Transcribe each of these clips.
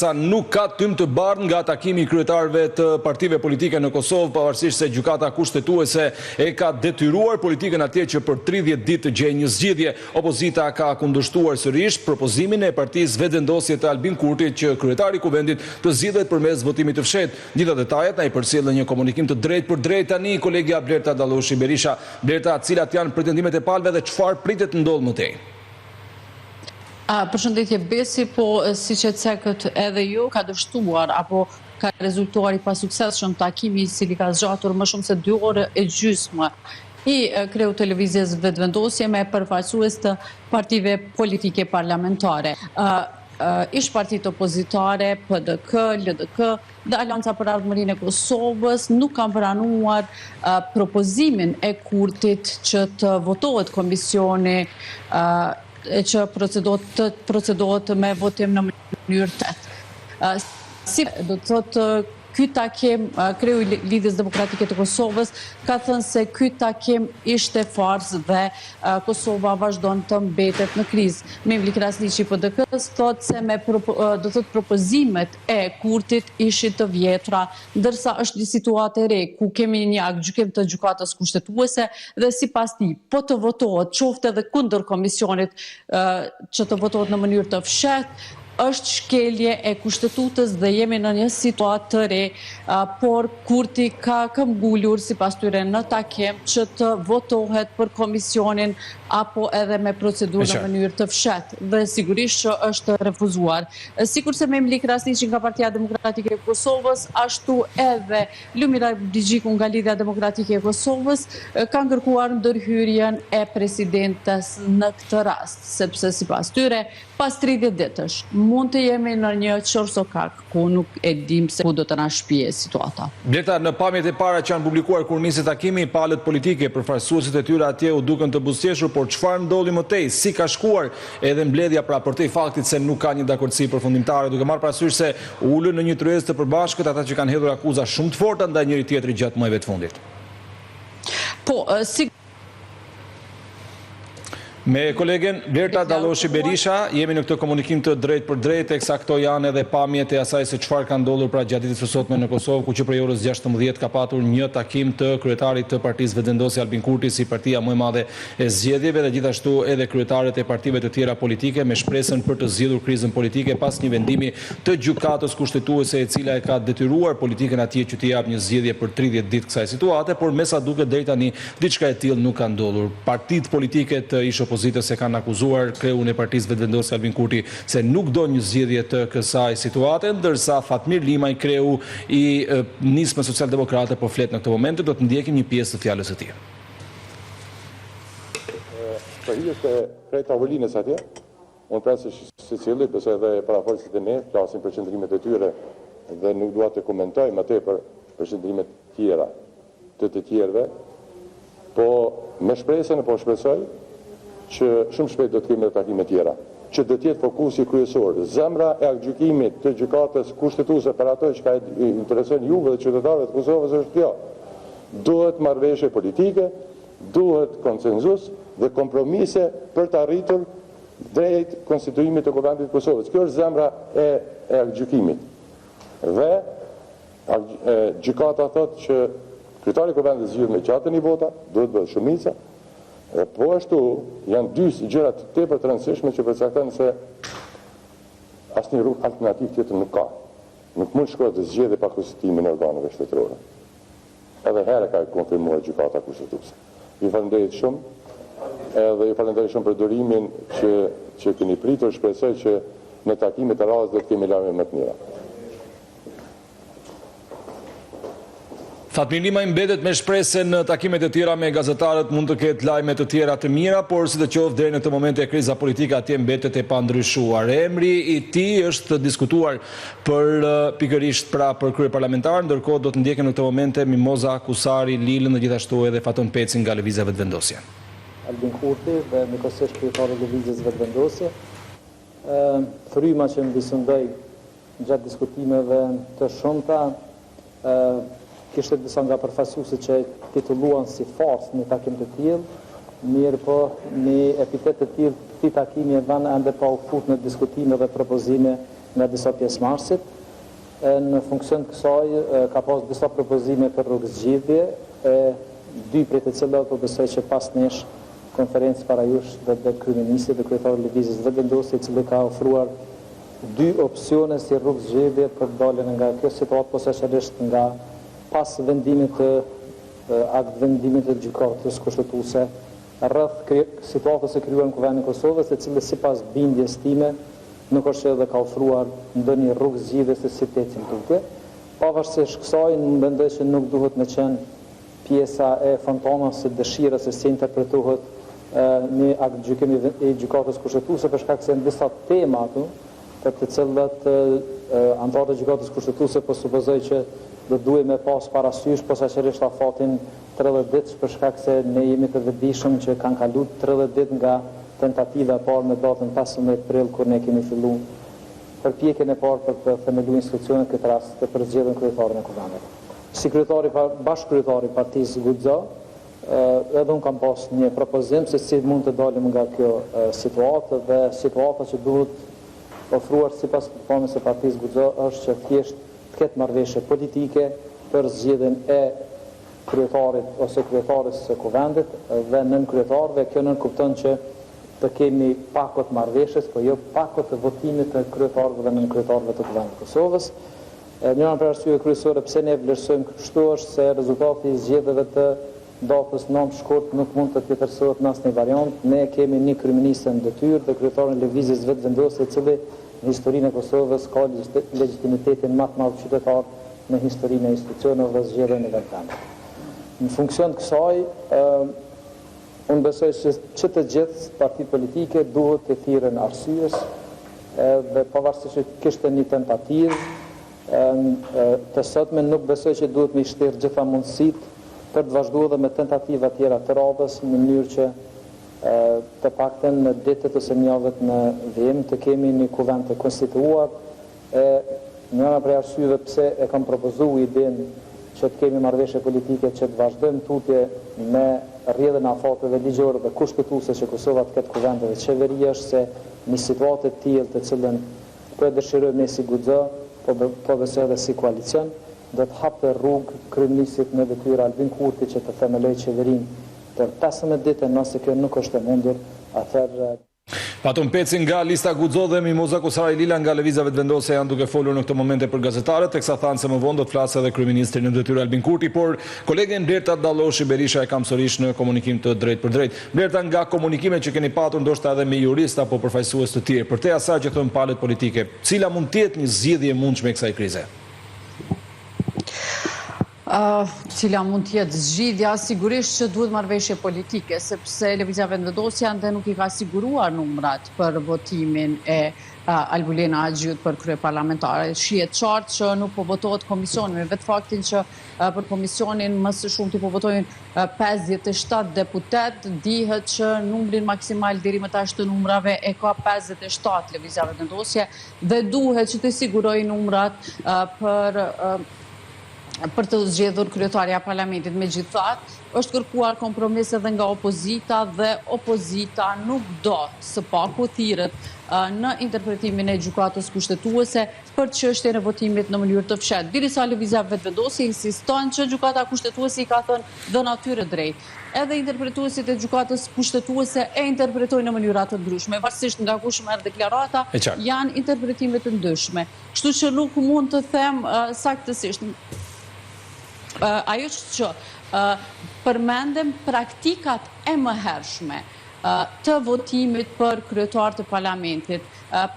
ndërsa nuk ka tym të bardhë nga takimi i kryetarëve të partive politike në Kosovë, pavarësisht se gjykata kushtetuese e ka detyruar politikën atje që për 30 ditë të gjejë një zgjidhje. Opozita ka kundërshtuar sërish propozimin e partisë Vetëvendosje të Albin Kurtit që kryetari i kuvendit të zgjidhet përmes votimit të fshehtë. Gjitha detajet na i përcjell në një komunikim të drejtë për drejtë tani kolegja Blerta Dalloshi Berisha. Blerta, cilat janë pretendimet e palëve dhe çfarë pritet të ndodhë më tej? Përshëndetje Besi, po siç e cekët edhe ju, ka dështuar apo ka rezultuar i pasuksesshëm takimi i cili ka zgjatur më shumë se 2 orë e gjysmë i kreu televizjes Vetëvendosje me përfaqësues të partive politike parlamentare. Ish partitë opozitare, PDK, LDK dhe Alianca për Ardhmërinë e Kosovës nuk kanë pranuar propozimin e Kurtit që të votohet komisioni që procedohet me votim në mënyrë tetë. Si do të thotë ky takim, kreu i Lidhjes Demokratike të Kosovës ka thënë se ky takim ishte farsë dhe Kosova vazhdon të mbetet në krizë. Memli Krasniqi i PDK-s thotë se me propozimet e Kurtit ishin të vjetra, ndërsa është një situatë e re ku kemi një gjykim të gjykatës kushtetuese dhe sipas tij, po të votohet qoftë edhe kundër komisionit që të votohet në mënyrë të fshehtë, është shkelje e kushtetutës dhe jemi në një situatë të re, por Kurti ka këmbgulur sipas tyre në takim që të votohet për komisionin apo edhe me procedurë në mënyrë të fshehtë dhe sigurisht që është refuzuar. Sikurse Memli Krasniqi nga Partia Demokratike e Kosovës, ashtu edhe Lumira Bigjiku nga Lidhja Demokratike e Kosovës kanë kërkuar ndërhyrjen e presidentes në këtë rast, sepse sipas tyre pas 30 ditësh mund të jemi në një qorsokak ku nuk e dim se ku do të na shpije situata. Blerta, në pamjet e para që janë publikuar kur nisi takimi, palët politike përfaqësuesit e tyre atje u duken të buzëqeshur, por çfarë ndodhi më tej? Si ka shkuar edhe mbledhja pra për te faktit se nuk ka një dakordsi përfundimtare, duke marrë parasysh se ulën në një tryezë të përbashkët ata që kanë hedhur akuza shumë të forta ndaj njëri tjetrit gjatë muajve të fundit? Po, Me kolegen Blerta Dalloshi Berisha, jemi në këtë komunikim të drejtë për drejtë, teksa këto janë edhe pamjet e asaj se çfarë ka ndodhur pra gjatë ditës së sotme në Kosovë, ku që prej orës 16 ka patur një takim të kryetarit të partisë Vetëvendosje Albin Kurti si partia më e madhe e zgjedhjeve dhe gjithashtu edhe kryetarët e partive të tjera politike me shpresën për të zgjidhur krizën politike pas një vendimi të gjykatës kushtetuese e cila e ka detyruar politikën atje që të japë një zgjedhje për 30 ditë kësaj situate, por me sa duket deri tani diçka e tillë nuk ka ndodhur. Partitë politike të ish opozitës se kanë akuzuar kreun e partisë Vetëvendosje Albin Kurti se nuk do një zgjidhje të kësaj situate, ndërsa Fatmir Limaj, kreu i nismës socialdemokrate, po flet në këtë moment, do të ndjekim një pjesë të fjalës së tij. Për hije se krejt tavolinës atje, unë presë se cili, përse edhe parafolësit e ne, flasin për qëndrimet e tyre dhe nuk dua të komentojmë atë për qëndrimet tjera të tjerëve, po me shpresën e po shpresoj që shumë shpejt do të kemi takime tjera, që do të jetë fokusi kryesor. Zemra e gjykimit të gjykatës kushtetuese për ato që ka intereson juve dhe qytetarëve të Kosovës është kjo. Duhet marrëveshje politike, duhet konsenzus dhe kompromise për të arritur drejt konstituimit të Kuvendit të Kosovës. Kjo është zemra e gjykimit. Dhe gjykata thotë që kryetari i Kuvendit zgjidhet me qatën i vota, duhet bëhet shumica. Po ashtu janë dy gjëra të tepër të rëndësishme që përcaktojnë se asnjë rrugë alternativë tjetër nuk ka. Nuk mund shkohet të zgjedhje pa kushtetimin e organeve shtetërore. Edhe herë ka konfirmuar gjykata kushtetuese. Ju falenderoj shumë, edhe ju falenderoj shumë për durimin që keni pritur, shpresoj që në takimet e radhës do të kemi lajme më të mira. Fatmir Limaj mbetet me shpresë në takimet e tjera me gazetarët mund të ketë lajme të tjera të mira, por si të qoftë deri në këtë moment e kriza politike atje mbetet e pandryshuar. Emri i tij është diskutuar për pikërisht pra për kryeparlamentar, ndërkohë do të ndjekim në këtë moment Mimoza Kusari Lilën dhe gjithashtu edhe Faton Pecin nga Lëvizja Vetëvendosje. Albin Kurti dhe njëkohësisht kryetari i Lëvizjes Vetëvendosje. Fryma që mbisundoi gjatë diskutimeve të shumta kishte disa nga përfaqësuesit që titulluan si farsë një takim të tillë, mirë po një epitet të tillë këtij takimi e vënë ende pa u futur në diskutime dhe propozime nga disa pjesëmarrësit. Në funksion të kësaj ka pas disa propozime për rrugë zgjidhje, dy prej të cilat po besoj që pas nesh konferencë para jush dhe kryeministri dhe kryetari i lëvizjes vetëvendosje, i cili ka ofruar dy opsione si rrugë zgjidhje për daljen nga kjo situatë, posaçërisht nga pas vendimit të gjykatës kushtetuese rreth situatës e krijuar në Kuvendin e Kosovës, e cili sipas bindjes time nuk është edhe ka ofruar ndonjë rrugë zgjidhje se si të ecim tutje. Pavarësisht kësaj, mendoj që nuk duhet me qenë pjesa e fantomës së dëshirës se si interpretohet një akt gjykimi i gjykatës kushtetuese, për shkak se në disa tema aty, për të cilat anëtarët e gjykatës kushtetuese po supozoj që do duhet me pas parasysh posaçërisht afatin 30 ditë, për shkak se ne jemi të vetëdijshëm që kanë kaluar 30 ditë nga tentativa e parë me datën 15 prill kur ne kemi filluar përpjekjen e parë për të themeluar institucionin këtë rast të përzgjedhën kryetarin e Kuvendit. Si bashkëkryetari i partisë Guxo, edhe unë kam pas një propozim se si mund të dalim nga kjo situatë, dhe situata që duhet ofruar sipas pamjes së partisë Guxo është që thjesht të ketë marrëveshje politike për zgjedhjen e kryetarit ose kryetares së Kuvendit dhe nën kryetarëve. Kjo nën kupton që të kemi pakot marrëveshjes, po jo pakot të votimit të kryetarëve dhe nën kryetarëve të Kuvendit të Kosovës. Njëra prej arsyeve kryesore pse ne vlerësojmë kështu është se rezultati i zgjedhjeve të datës 9 shkurt nuk mund të tjetërsohet në asnjë variant. Ne kemi një kryeministër në detyrë dhe kryetarin e lëvizjes vetëvendosje, i cili në historinë e Kosovës ka legitimitetin më të madh qytetar në historinë e institucioneve dhe zgjedhjeve në vend. Në funksion të kësaj, unë besoj që të gjithë partitë politike duhet të thirren arsyes dhe pavarësisht që kishte një tentativë të sotme, nuk besoj që duhet me shtirë gjitha mundësitë për të vazhduar dhe me tentativa tjera të radhës, në mënyrë që të paktën në ditët ose javët në vijim të kemi një kuvend të konstituar. Njëra prej arsyeve pse e kam propozuar idenë që të kemi marrëveshje politike që të vazhdojmë tutje me rrjedhën e afateve ligjore dhe kushtetuese që Kosova të ketë kuvend dhe qeveri, është se një situatë të tillë të cilën po e dëshirojmë ne si Guxo, po besoj edhe si koalicion, do të hapë rrugë kryeministrit në detyrë Albin Kurti që të themeloj qeverinë për 15 ditë, nëse kjo nuk është e mundur, atëherë Patun Peci nga lista Guxo dhe Mimoza Kusari Lila nga Lëvizja Vetëvendosje janë duke folur në këtë momente për gazetarët, teksa thanë se më vonë do të flasë edhe kryeministri në detyrë Albin Kurti, por kolegen Blerta Dalloshi Berisha e kam sërish në komunikim të drejt për drejt. Blerta, nga komunikimet që keni patur ndoshta edhe me jurist apo përfaqësues të tjerë, për te asaj që thon palët politike, cila mund të jetë një zgjidhje e mundshme e kësaj krize? Cila mund të jetë zgjidhja, sigurisht që duhet marrëveshje politike, sepse Lëvizja Vetëvendosje ende nuk i ka siguruar numrat për votimin e Albulena Axhiut për kryeparlamentare. Shihet qartë që nuk po votohet komisioni, me vetë faktin që për komisionin më së shumti po votojnë 57 deputet, dihet që numrin maksimal deri më tash të numrave e ka 57 Lëvizja Vetëvendosje dhe duhet që të sigurojë numrat për të zgjedhur kryetaria e parlamentit. Megjithatë, është kërkuar kompromis edhe nga opozita dhe opozita nuk do së paku thirret në interpretimin e gjykatës kushtetuese për çështjen e votimit në mënyrë të fshehtë. Derisa Lëvizja Vetëvendosje insiston që gjykata kushtetuese i ka thënë dhe natyrë drejt. Edhe interpretuesit e gjykatës kushtetuese e interpretojnë në mënyra të ndryshme, varësisht nga kush merr deklarata, janë interpretime të ndryshme. Kështu që nuk mund të them saktësisht. Ajo që përmendem praktikat e mëhershme të votimit për kryetar të parlamentit.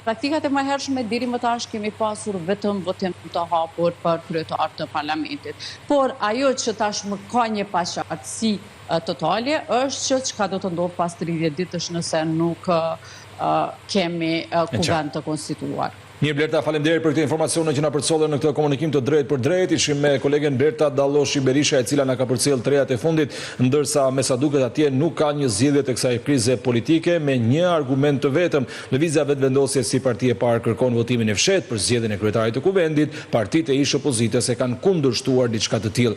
Praktikat e mëhershme deri më tash kemi pasur vetëm votim të hapur për kryetar të parlamentit. Por ajo që tash më ka një paqartësi totale është që çka do të ndodhë pas 30 ditësh nëse nuk kemi kuvend të konstituar. Mirë Blerta, faleminderit për këtë informacione që na përcollën në këtë komunikim të drejt për drejt. Ishim me kolegen Blerta Dalloshi Berisha, e cila na ka përcjell të rejat e fundit, ndërsa me sa duket atje nuk ka një zgjidhje të kësaj krize politike me një argument të vetëm. Lëvizja Vetëvendosje si parti e parë kërkon votimin e fshehtë për zgjedhjen e kryetarit të kuvendit. Partitë e ish opozitës e kanë kundërshtuar diçka të tillë.